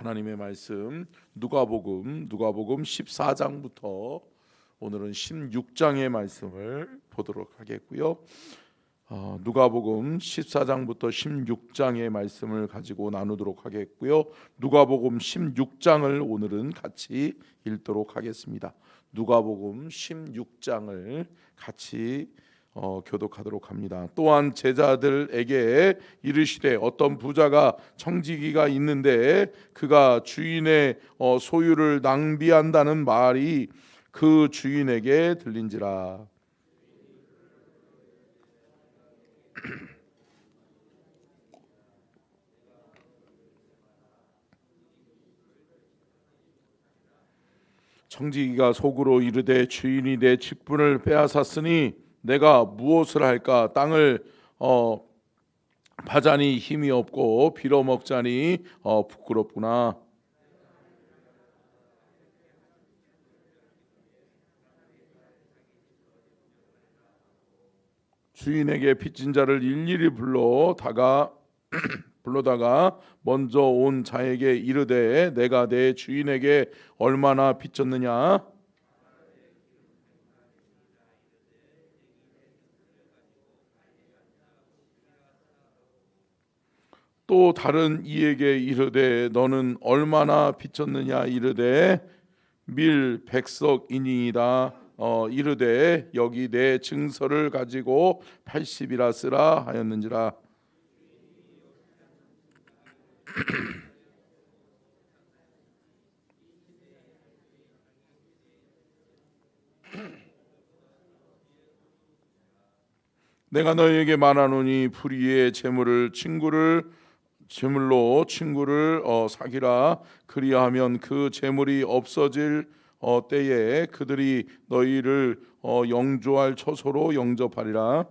하나님의 말씀 누가복음 14장부터 오늘은 16장의 말씀을 보도록 하겠고요. 누가복음 14장부터 16장의 말씀을 가지고 나누도록 하겠고요. 누가복음 16장을 오늘은 같이 읽도록 하겠습니다. 누가복음 16장을 같이 교독하도록 합니다. 또한 제자들에게 이르시되 어떤 부자가 청지기가 있는데 그가 주인의 소유를 낭비한다는 말이 그 주인에게 들린지라. 청지기가 속으로 이르되 주인이 내 직분을 빼앗았으니 내가 무엇을 할까? 땅을 파자니 힘이 없고 빌어먹자니 부끄럽구나. 주인에게 빚진 자를 일일이 불러다가 먼저 온 자에게 이르되 내가 내 주인에게 얼마나 빚졌느냐? 또 다른 이에게 이르되 너는 얼마나 빚졌느냐? 이르되 밀 100석이니이다. 이르되 여기 내 증서를 가지고 80이라 쓰라 하였는지라. 내가 너희에게 말하노니 불의의 재물로 친구를 사기라. 그리하면 그 재물이 없어질 때에 그들이 너희를 영조할 처소로 영접하리라.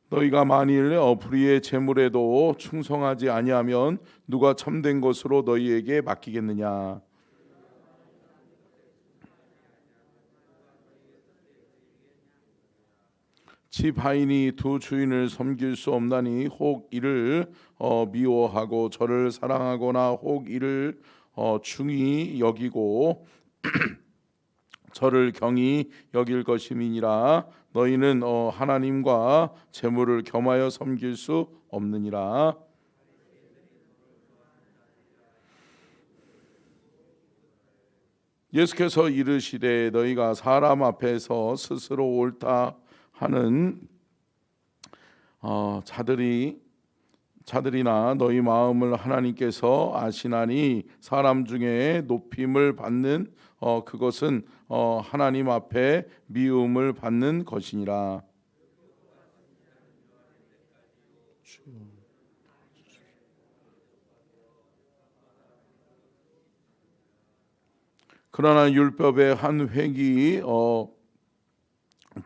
너희가 만일 불의의 재물에도 충성하지 아니하면 누가 참된 것으로 너희에게 맡기겠느냐? 집 하인이 두 주인을 섬길 수 없나니 혹 이를 미워하고 저를 사랑하거나 혹 이를 중히 여기고 저를 경히 여길 것임이니라. 너희는 하나님과 재물을 겸하여 섬길 수 없느니라. 예수께서 이르시되 너희가 사람 앞에서 스스로 옳다 하는 자들이나 너희 마음을 하나님께서 아시나니 사람 중에 높임을 받는 그것은 하나님 앞에 미움을 받는 것이니라. 그러나 율법의 한 획이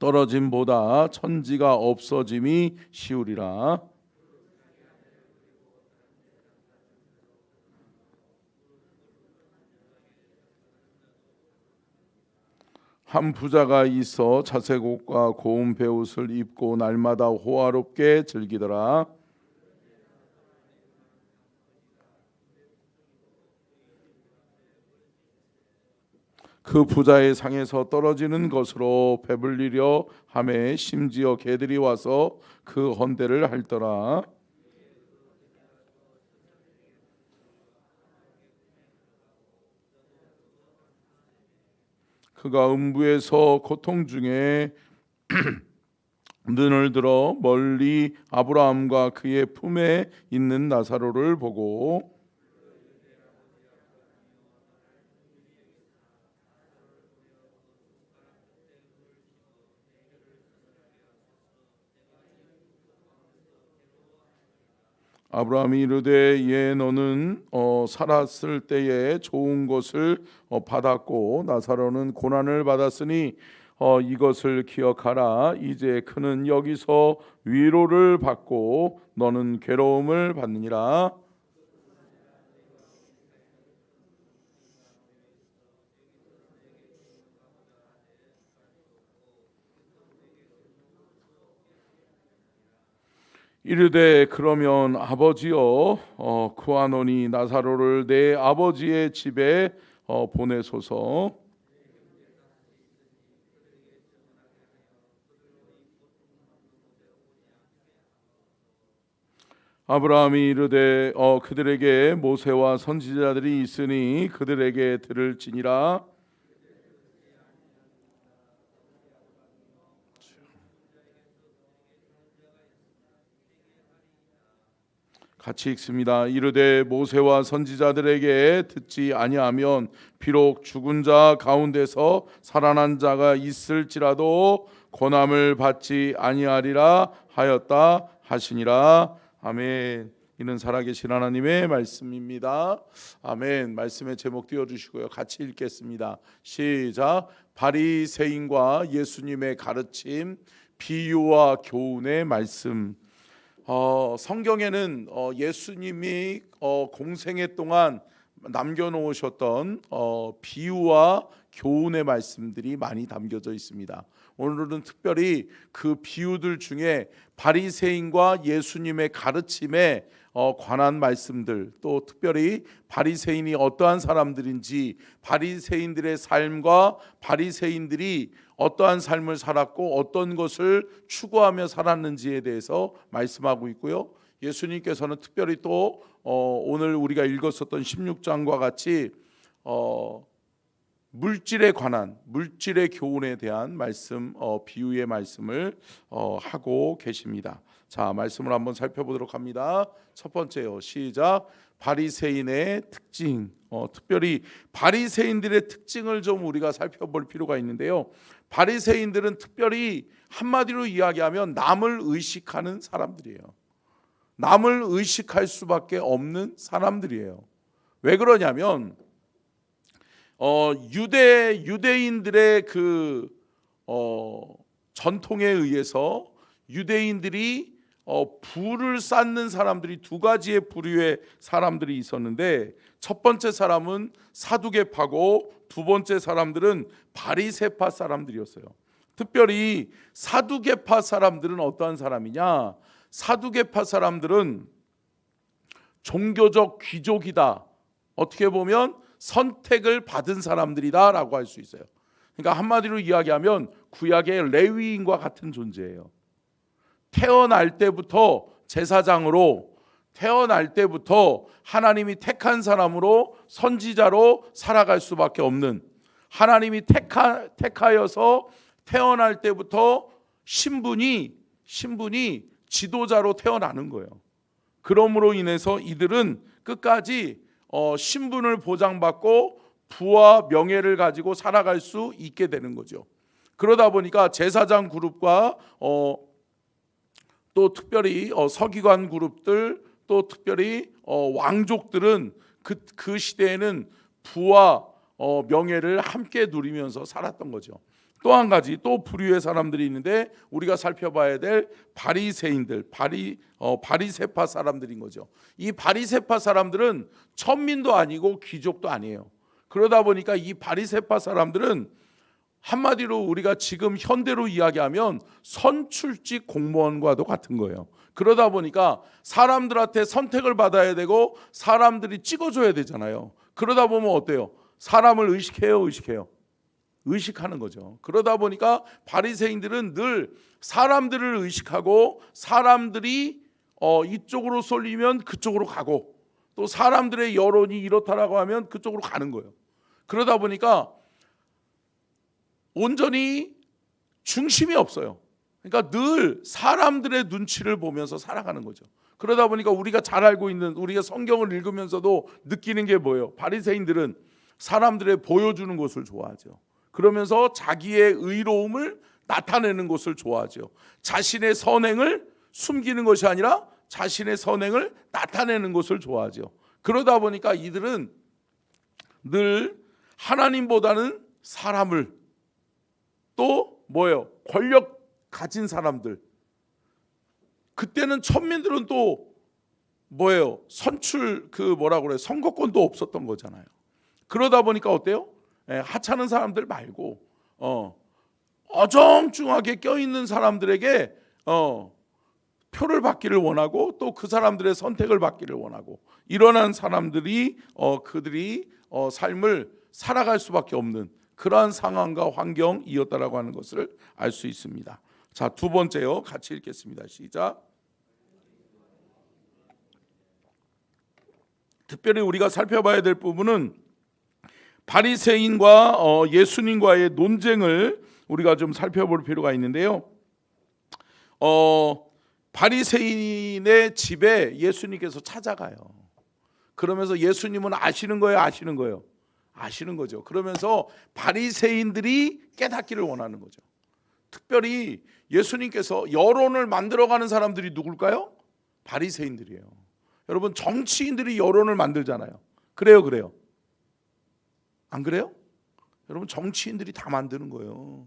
떨어짐보다 천지가 없어짐이 쉬우리라. 한 부자가 있어 자색 옷과 고운 베옷을 입고 날마다 호화롭게 즐기더라. 그 부자의 상에서 떨어지는 것으로 배불리려 하매 심지어 개들이 와서 그 헌대를 핥더라. 그가 음부에서 고통 중에 눈을 들어 멀리 아브라함과 그의 품에 있는 나사로를 보고 아브라함이 이르되 예 너는 살았을 때에 좋은 것을 받았고 나사로는 고난을 받았으니 이것을 기억하라. 이제 그는 여기서 위로를 받고 너는 괴로움을 받느니라. 이르되 그러면 아버지여 구하노니 나사로를 내 아버지의 집에 보내소서. 아브라함이 이르되 그들에게 모세와 선지자들이 있으니 그들에게 들을지니라. 같이 읽습니다. 이르되 모세와 선지자들에게 듣지 아니하면 비록 죽은 자 가운데서 살아난 자가 있을지라도 고난을 받지 아니하리라 하였다 하시니라. 아멘. 이는 살아계신 하나님의 말씀입니다. 아멘. 말씀의 제목 띄워주시고요. 같이 읽겠습니다. 시작. 바리새인과 예수님의 가르침, 비유와 교훈의 말씀. 성경에는 예수님이 공생애 동안 남겨놓으셨던 비유와 교훈의 말씀들이 많이 담겨져 있습니다. 오늘은 특별히 그 비유들 중에 바리새인과 예수님의 가르침에 관한 말씀들, 또 특별히 바리새인이 어떠한 사람들인지, 바리새인들의 삶과 바리새인들이 어떠한 삶을 살았고 어떤 것을 추구하며 살았는지에 대해서 말씀하고 있고요. 예수님께서는 특별히 또 오늘 우리가 읽었었던 16장과 같이 물질에 관한, 물질의 교훈에 대한 말씀, 비유의 말씀을 하고 계십니다. 자, 말씀을 한번 살펴보도록 합니다. 첫 번째요. 시작. 바리새인의 특징. 특별히 바리새인들의 특징을 좀 우리가 살펴볼 필요가 있는데요. 바리새인들은 특별히 한마디로 이야기하면 남을 의식하는 사람들이에요. 남을 의식할 수밖에 없는 사람들이에요. 왜 그러냐면 유대인들의 그 전통에 의해서 유대인들이 부를 쌓는 사람들이 두 가지의 부류의 사람들이 있었는데, 첫 번째 사람은 사두개파고 두 번째 사람들은 바리새파 사람들이었어요. 특별히 사두개파 사람들은 어떠한 사람이냐? 사두개파 사람들은 종교적 귀족이다, 어떻게 보면 선택을 받은 사람들이다 라고 할 수 있어요. 그러니까 한마디로 이야기하면 구약의 레위인과 같은 존재예요. 태어날 때부터 제사장으로, 태어날 때부터 하나님이 택한 사람으로 선지자로 살아갈 수밖에 없는, 하나님이 택하여서 태어날 때부터 신분이 지도자로 태어나는 거예요. 그러므로 인해서 이들은 끝까지 신분을 보장받고 부와 명예를 가지고 살아갈 수 있게 되는 거죠. 그러다 보니까 제사장 그룹과 또 특별히 서기관 그룹들, 또 특별히 왕족들은 그 시대에는 부와 명예를 함께 누리면서 살았던 거죠. 또 한 가지, 또 부류의 사람들이 있는데 우리가 살펴봐야 될 바리새인들, 바리새파 사람들인 거죠. 이 바리새파 사람들은 천민도 아니고 귀족도 아니에요. 그러다 보니까 이 바리새파 사람들은 한마디로 우리가 지금 현대로 이야기하면 선출직 공무원과도 같은 거예요. 그러다 보니까 사람들한테 선택을 받아야 되고 사람들이 찍어줘야 되잖아요. 그러다 보면 어때요? 사람을 의식해요. 의식하는 거죠. 그러다 보니까 바리새인들은 늘 사람들을 의식하고, 사람들이 이쪽으로 쏠리면 그쪽으로 가고, 또 사람들의 여론이 이렇다라고 하면 그쪽으로 가는 거예요. 그러다 보니까 온전히 중심이 없어요. 그러니까 늘 사람들의 눈치를 보면서 살아가는 거죠. 그러다 보니까 우리가 잘 알고 있는, 우리가 성경을 읽으면서도 느끼는 게 뭐예요? 바리새인들은 사람들의 보여주는 것을 좋아하죠. 그러면서 자기의 의로움을 나타내는 것을 좋아하죠. 자신의 선행을 숨기는 것이 아니라 자신의 선행을 나타내는 것을 좋아하죠. 그러다 보니까 이들은 늘 하나님보다는 사람을, 또 뭐예요? 권력 가진 사람들. 그때는 천민들은 또 뭐예요? 선거권도 없었던 거잖아요. 그러다 보니까 어때요? 하찮은 사람들 말고 어정중하게 껴있는 사람들에게 표를 받기를 원하고 또 그 사람들의 선택을 받기를 원하고 이러한 사람들이 그들이 삶을 살아갈 수밖에 없는 그러한 상황과 환경이었다라고 하는 것을 알 수 있습니다. 자, 두 번째요. 같이 읽겠습니다. 시작. 특별히 우리가 살펴봐야 될 부분은 바리새인과 예수님과의 논쟁을 우리가 좀 살펴볼 필요가 있는데요. 바리새인의 집에 예수님께서 찾아가요. 그러면서 예수님은 아시는 거예요, 아시는 거예요? 아시는 거죠. 그러면서 바리새인들이 깨닫기를 원하는 거죠. 특별히 예수님께서 여론을 만들어가는 사람들이 누굴까요? 바리새인들이에요. 여러분, 정치인들이 여론을 만들잖아요. 그래요? 안 그래요? 여러분, 정치인들이 다 만드는 거예요.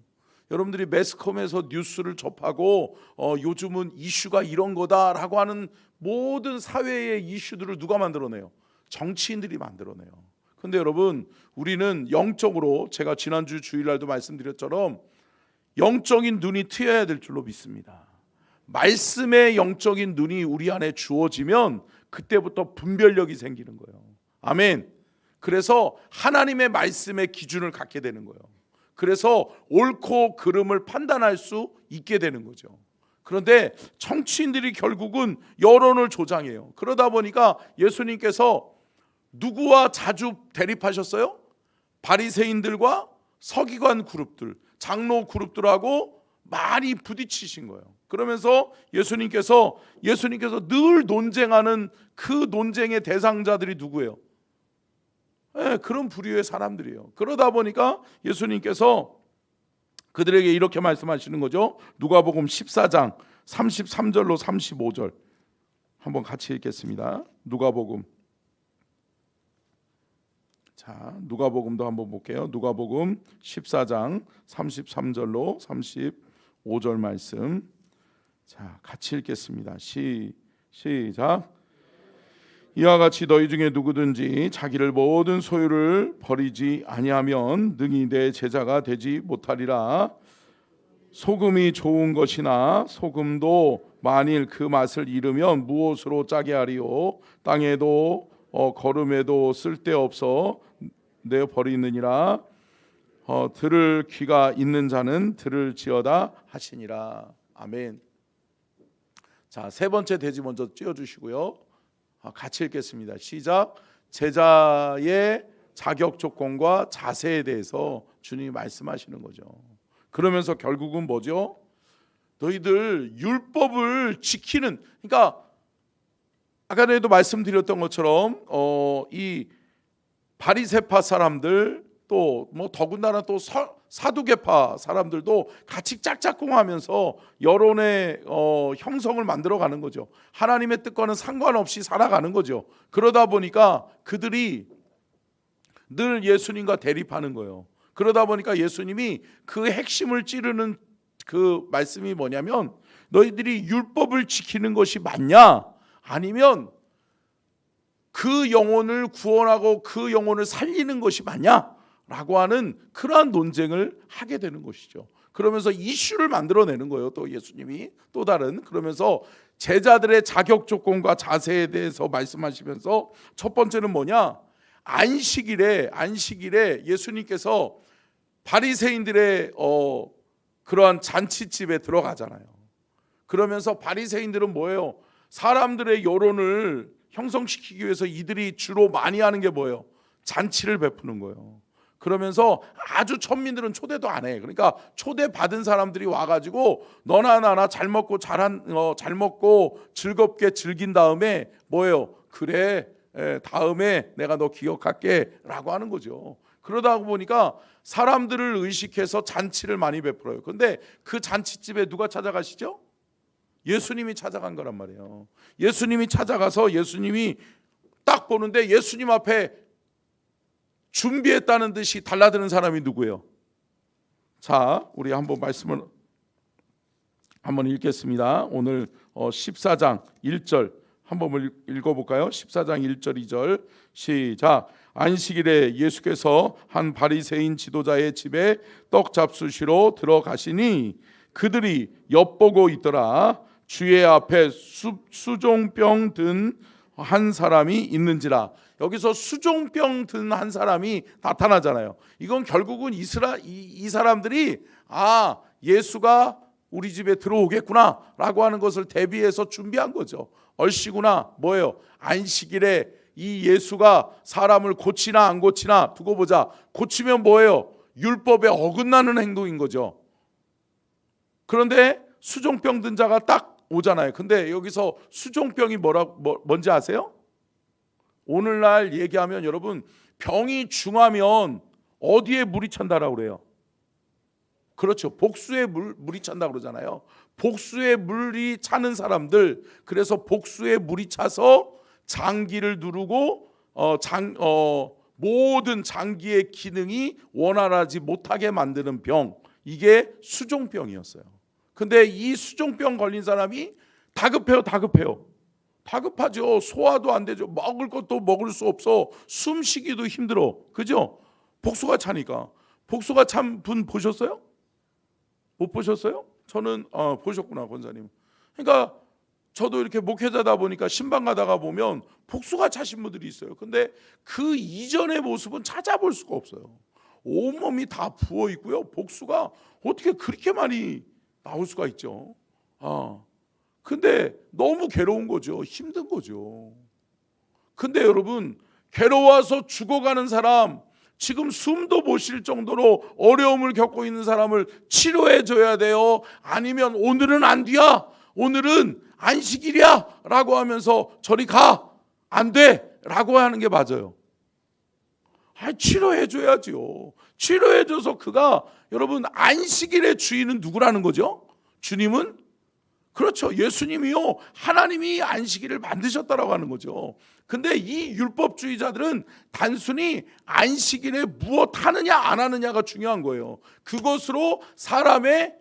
여러분들이 매스컴에서 뉴스를 접하고 요즘은 이슈가 이런 거다라고 하는 모든 사회의 이슈들을 누가 만들어내요? 정치인들이 만들어내요. 그런데 여러분, 우리는 영적으로, 제가 지난주 주일날도 말씀드렸처럼 영적인 눈이 트여야 될 줄로 믿습니다. 말씀의 영적인 눈이 우리 안에 주어지면 그때부터 분별력이 생기는 거예요. 아멘. 그래서 하나님의 말씀의 기준을 갖게 되는 거예요. 그래서 옳고 그름을 판단할 수 있게 되는 거죠. 그런데 정치인들이 결국은 여론을 조장해요. 그러다 보니까 예수님께서 누구와 자주 대립하셨어요? 바리새인들과 서기관 그룹들, 장로 그룹들하고 많이 부딪히신 거예요. 그러면서 예수님께서 늘 논쟁하는 그 논쟁의 대상자들이 누구예요? 그런 부류의 사람들이에요. 그러다 보니까 예수님께서 그들에게 이렇게 말씀하시는 거죠. 누가복음 14장 33절로 35절 한번 같이 읽겠습니다. 누가복음. 자, 누가복음도 한번 볼게요. 누가복음 14장 33절로 35절 말씀. 자, 같이 읽겠습니다. 시작. 이와 같이 너희 중에 누구든지 자기를 모든 소유를 버리지 아니하면 능히 내 제자가 되지 못하리라. 소금이 좋은 것이나 소금도 만일 그 맛을 잃으면 무엇으로 짜게 하리요? 땅에도 거름에도 쓸데없어 내 버리느니라. 들을 귀가 있는 자는 들을지어다 하시니라. 아멘. 자, 세 번째 돼지 먼저 띄워주시고요. 같이 읽겠습니다. 시작. 제자의 자격 조건과 자세에 대해서 주님이 말씀하시는 거죠. 그러면서 결국은 뭐죠? 너희들 율법을 지키는, 그러니까 아까 전에도 말씀드렸던 것처럼 이 바리새파 사람들 또 뭐 더군다나 또 사두개파 사람들도 같이 짝짝꿍하면서 여론의 형성을 만들어가는 거죠. 하나님의 뜻과는 상관없이 살아가는 거죠. 그러다 보니까 그들이 늘 예수님과 대립하는 거예요. 그러다 보니까 예수님이 그 핵심을 찌르는 그 말씀이 뭐냐면 너희들이 율법을 지키는 것이 맞냐? 아니면 그 영혼을 구원하고 그 영혼을 살리는 것이 맞냐? 라고 하는 그러한 논쟁을 하게 되는 것이죠. 그러면서 이슈를 만들어내는 거예요. 또 예수님이 또 다른, 그러면서 제자들의 자격 조건과 자세에 대해서 말씀하시면서 첫 번째는 뭐냐? 안식일에 예수님께서 바리새인들의 그러한 잔치집에 들어가잖아요. 그러면서 바리새인들은 뭐예요? 사람들의 여론을 형성시키기 위해서 이들이 주로 많이 하는 게 뭐예요? 잔치를 베푸는 거예요. 그러면서 아주 천민들은 초대도 안 해. 그러니까 초대받은 사람들이 와가지고 너나 나나 잘 먹고 즐겁게 즐긴 다음에 뭐예요? 그래, 다음에 내가 너 기억할게 라고 하는 거죠. 그러다 보니까 사람들을 의식해서 잔치를 많이 베풀어요. 그런데 그 잔치집에 누가 찾아가시죠? 예수님이 찾아간 거란 말이에요. 예수님이 찾아가서 예수님이 딱 보는데 예수님 앞에 준비했다는 듯이 달라드는 사람이 누구예요? 자, 우리 한번 말씀을 한번 읽겠습니다. 오늘 14장 1절 한번 읽어볼까요? 14장 1절 2절 시작. 안식일에 예수께서 한 바리새인 지도자의 집에 떡 잡수시러 들어가시니 그들이 엿보고 있더라. 주의 앞에 수종병 든 한 사람이 있는지라. 여기서 수종병 든 한 사람이 나타나잖아요. 이건 결국은 이 사람들이 예수가 우리 집에 들어오겠구나 라고 하는 것을 대비해서 준비한 거죠. 얼씨구나, 뭐예요? 안식일에 이 예수가 사람을 고치나 안 고치나 두고 보자. 고치면 뭐예요? 율법에 어긋나는 행동인 거죠. 그런데 수종병 든 자가 딱 오잖아요. 근데 여기서 수종병이 뭔지 아세요? 오늘날 얘기하면 여러분, 병이 중하면 어디에 물이 찬다라고 그래요? 그렇죠. 복수에 물이 찬다 그러잖아요. 복수에 물이 차는 사람들, 그래서 복수에 물이 차서 장기를 누르고 모든 장기의 기능이 원활하지 못하게 만드는 병, 이게 수종병이었어요. 근데 이 수종병 걸린 사람이 다급하죠. 소화도 안 되죠. 먹을 것도 먹을 수 없어. 숨 쉬기도 힘들어. 그죠? 복수가 차니까. 복수가 찬 분 보셨어요? 못 보셨어요? 저는 보셨구나, 권사님. 그러니까 저도 이렇게 목회자다 보니까 신방 가다가 보면 복수가 차신 분들이 있어요. 근데 그 이전의 모습은 찾아볼 수가 없어요. 온몸이 다 부어 있고요. 복수가 어떻게 그렇게 많이 나올 수가 있죠. 근데 너무 괴로운 거죠. 힘든 거죠. 근데 여러분, 괴로워서 죽어가는 사람, 지금 숨도 못 쉴 정도로 어려움을 겪고 있는 사람을 치료해 줘야 돼요? 아니면 오늘은 안 돼야, 오늘은 안식일이야 라고 하면서 저리 가, 안 돼 라고 하는 게 맞아요? 치료해 줘야죠. 치료해 줘서 그가, 여러분, 안식일의 주인은 누구라는 거죠? 주님은? 그렇죠. 예수님이요, 하나님이 안식일을 만드셨다라고 하는 거죠. 근데 이 율법주의자들은 단순히 안식일에 무엇 하느냐 안 하느냐가 중요한 거예요. 그것으로 사람의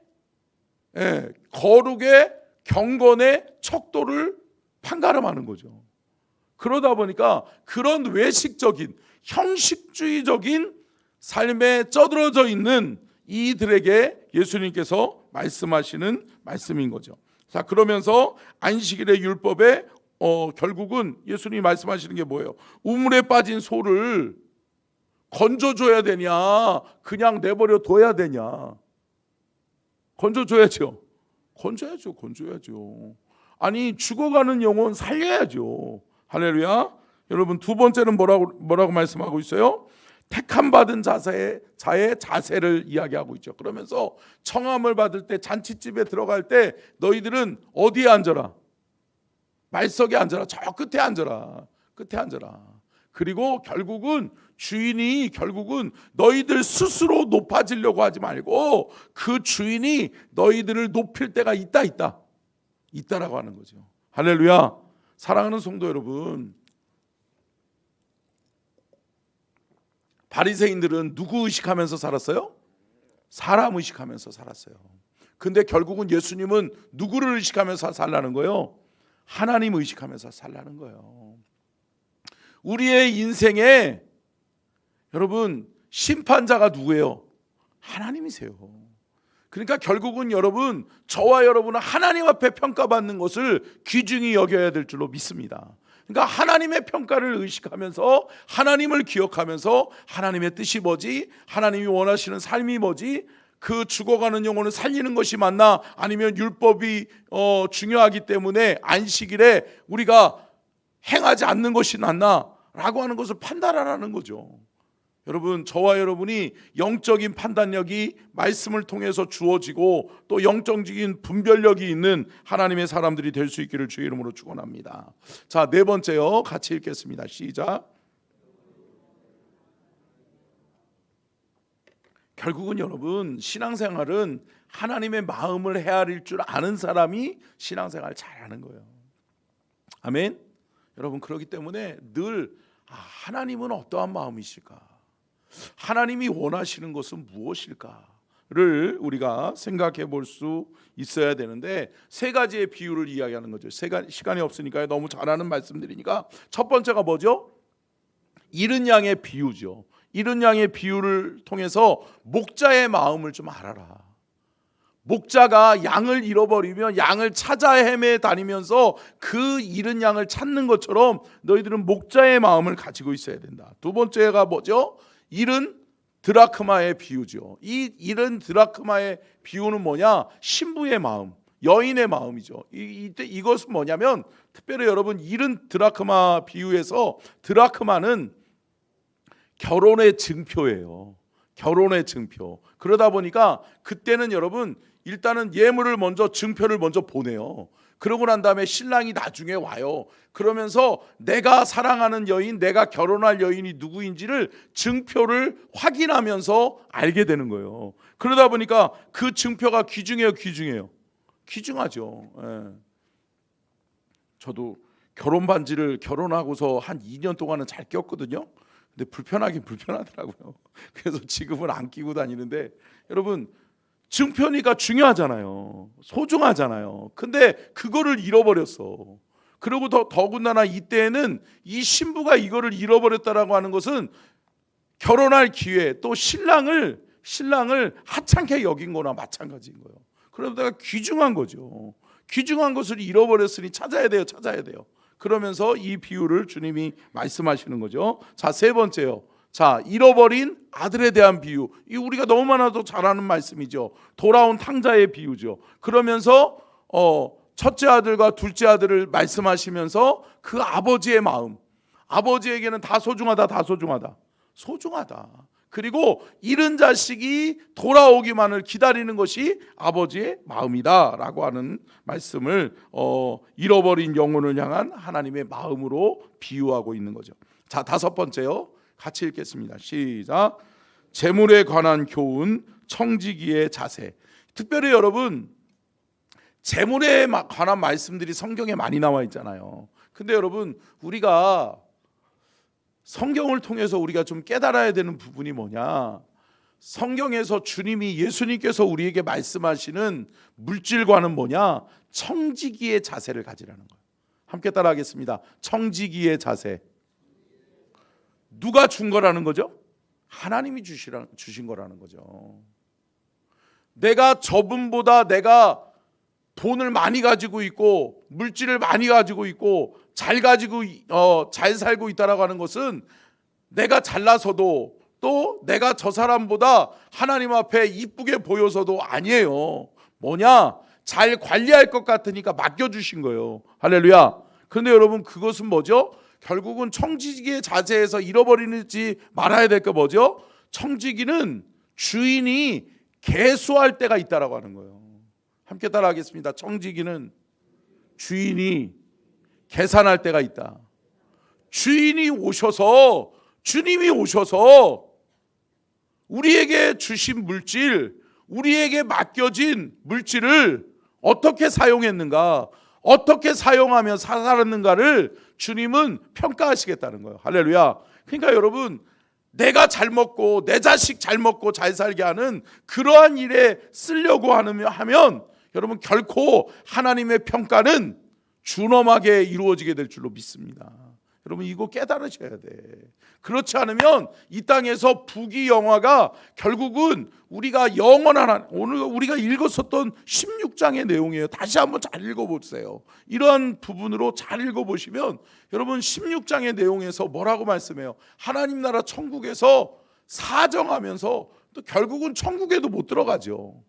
거룩의 경건의 척도를 판가름하는 거죠. 그러다 보니까 그런 외식적인 형식주의적인 삶에 쩌들어져 있는 이들에게 예수님께서 말씀하시는 말씀인 거죠. 자, 그러면서 안식일의 율법에 결국은 예수님이 말씀하시는 게 뭐예요? 우물에 빠진 소를 건져줘야 되냐, 그냥 내버려 둬야 되냐? 건져줘야죠. 건져야죠. 아니, 죽어가는 영혼 살려야죠. 할렐루야. 여러분, 두 번째는 뭐라고 말씀하고 있어요? 택함 받은 자의 자세를 이야기하고 있죠. 그러면서 청함을 받을 때, 잔치집에 들어갈 때 너희들은 어디에 앉아라? 말석에 앉아라. 저 끝에 앉아라. 그리고 결국은 주인이 너희들 스스로 높아지려고 하지 말고 그 주인이 너희들을 높일 때가 있다라고 하는 거죠. 할렐루야. 사랑하는 성도 여러분, 바리새인들은 누구 의식하면서 살았어요? 사람 의식하면서 살았어요. 근데 결국은 예수님은 누구를 의식하면서 살라는 거예요? 하나님 의식하면서 살라는 거예요. 우리의 인생에 여러분, 심판자가 누구예요? 하나님이세요. 그러니까 결국은 여러분, 저와 여러분은 하나님 앞에 평가받는 것을 귀중히 여겨야 될 줄로 믿습니다. 그러니까 하나님의 평가를 의식하면서, 하나님을 기억하면서, 하나님의 뜻이 뭐지? 하나님이 원하시는 삶이 뭐지? 그 죽어가는 영혼을 살리는 것이 맞나? 아니면 율법이 중요하기 때문에 안식일에 우리가 행하지 않는 것이 낫나? 라고 하는 것을 판단하라는 거죠. 여러분, 저와 여러분이 영적인 판단력이 말씀을 통해서 주어지고 또 영적인 분별력이 있는 하나님의 사람들이 될 수 있기를 주의 이름으로 축원합니다. 자, 네 번째요. 같이 읽겠습니다. 시작. 결국은 여러분, 신앙생활은 하나님의 마음을 헤아릴 줄 아는 사람이 신앙생활을 잘하는 거예요. 아멘. 여러분, 그렇기 때문에 늘 하나님은 어떠한 마음이실까? 하나님이 원하시는 것은 무엇일까를 우리가 생각해 볼 수 있어야 되는데, 세 가지의 비유를 이야기하는 거죠. 시간이 없으니까 너무 잘하는 말씀드리니까 첫 번째가 뭐죠? 잃은 양의 비유죠. 잃은 양의 비유를 통해서 목자의 마음을 좀 알아라. 목자가 양을 잃어버리면 양을 찾아 헤매 다니면서 그 잃은 양을 찾는 것처럼 너희들은 목자의 마음을 가지고 있어야 된다. 두 번째가 뭐죠? 잃은 드라크마의 비유죠. 이 잃은 드라크마의 비유는 뭐냐? 신부의 마음, 여인의 마음이죠. 이것은 뭐냐면 특별히 여러분 잃은 드라크마 비유에서 드라크마는 결혼의 증표예요. 결혼의 증표. 그러다 보니까 그때는 여러분 일단은 예물을 먼저 증표를 먼저 보내요. 그러고 난 다음에 신랑이 나중에 와요. 그러면서 내가 사랑하는 여인, 내가 결혼할 여인이 누구인지를 증표를 확인하면서 알게 되는 거예요. 그러다 보니까 그 증표가 귀중해요, 귀중해요. 귀중하죠. 예. 저도 결혼 반지를 결혼하고서 한 2년 동안은 잘 꼈거든요. 근데 불편하긴 불편하더라고요. 그래서 지금은 안 끼고 다니는데 여러분 증표니까 중요하잖아요. 소중하잖아요. 근데 그거를 잃어버렸어. 그리고 더군다나 이때에는 이 신부가 이거를 잃어버렸다라고 하는 것은 결혼할 기회, 또 신랑을 하찮게 여긴 거나 마찬가지인 거예요. 그러다가 귀중한 거죠. 귀중한 것을 잃어버렸으니 찾아야 돼요. 그러면서 이 비유를 주님이 말씀하시는 거죠. 자, 세 번째요. 자, 잃어버린 아들에 대한 비유. 이 우리가 너무 많아도 잘 아는 말씀이죠. 돌아온 탕자의 비유죠. 그러면서 첫째 아들과 둘째 아들을 말씀하시면서 그 아버지의 마음, 아버지에게는 다 소중하다. 그리고 잃은 자식이 돌아오기만을 기다리는 것이 아버지의 마음이다라고 하는 말씀을 잃어버린 영혼을 향한 하나님의 마음으로 비유하고 있는 거죠. 자, 다섯 번째요. 같이 읽겠습니다. 시작. 재물에 관한 교훈, 청지기의 자세. 특별히 여러분 재물에 관한 말씀들이 성경에 많이 나와 있잖아요. 근데 여러분 우리가 성경을 통해서 우리가 좀 깨달아야 되는 부분이 뭐냐? 성경에서 주님이 예수님께서 우리에게 말씀하시는 물질과는 뭐냐? 청지기의 자세를 가지라는 거예요. 함께 따라하겠습니다. 청지기의 자세. 누가 준 거라는 거죠? 하나님이 주신 거라는 거죠. 내가 저분보다 내가 돈을 많이 가지고 있고 물질을 많이 가지고 있고 잘 살고 있다라고 하는 것은 내가 잘나서도 또 내가 저 사람보다 하나님 앞에 이쁘게 보여서도 아니에요. 뭐냐? 잘 관리할 것 같으니까 맡겨주신 거예요. 할렐루야. 그런데 여러분 그것은 뭐죠? 결국은 청지기의 자세에서 잃어버리지 말아야 될 게 뭐죠? 청지기는 주인이 계수할 때가 있다라고 하는 거예요. 함께 따라하겠습니다. 청지기는 주인이 계산할 때가 있다. 주님이 오셔서 우리에게 주신 물질, 우리에게 맡겨진 물질을 어떻게 사용했는가, 어떻게 사용하며 살았는가를 주님은 평가하시겠다는 거예요. 할렐루야. 그러니까 여러분 내가 잘 먹고 내 자식 잘 먹고 잘 살게 하는 그러한 일에 쓰려고 하면 여러분 결코 하나님의 평가는 준엄하게 이루어지게 될 줄로 믿습니다. 여러분 이거 깨달으셔야 돼. 그렇지 않으면 이 땅에서 부귀영화가 결국은 우리가 영원한 오늘 우리가 읽었었던 16장의 내용이에요. 다시 한번 잘 읽어보세요. 이러한 부분으로 잘 읽어보시면 여러분 16장의 내용에서 뭐라고 말씀해요? 하나님 나라 천국에서 사정하면서 또 결국은 천국에도 못 들어가죠.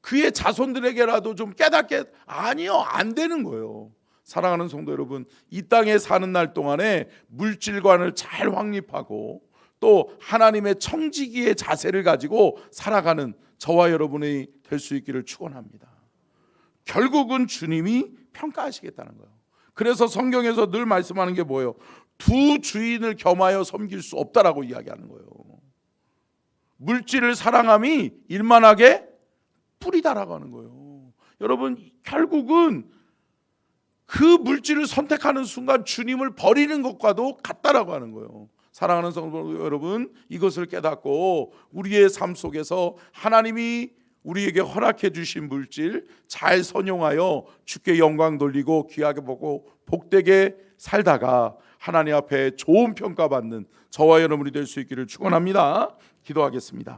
그의 자손들에게라도 좀 깨닫게 아니요 안 되는 거예요. 사랑하는 성도 여러분, 이 땅에 사는 날 동안에 물질관을 잘 확립하고 또 하나님의 청지기의 자세를 가지고 살아가는 저와 여러분이 될 수 있기를 축원합니다. 결국은 주님이 평가하시겠다는 거예요. 그래서 성경에서 늘 말씀하는 게 뭐예요? 두 주인을 겸하여 섬길 수 없다라고 이야기하는 거예요. 물질을 사랑함이 일만하게 뿌리다라고 하는 거예요. 여러분 결국은 그 물질을 선택하는 순간 주님을 버리는 것과도 같다라고 하는 거예요. 사랑하는 성도 여러분, 이것을 깨닫고 우리의 삶 속에서 하나님이 우리에게 허락해 주신 물질 잘 선용하여 주께 영광 돌리고 귀하게 보고 복되게 살다가 하나님 앞에 좋은 평가받는 저와 여러분이 될 수 있기를 축원합니다. 기도하겠습니다.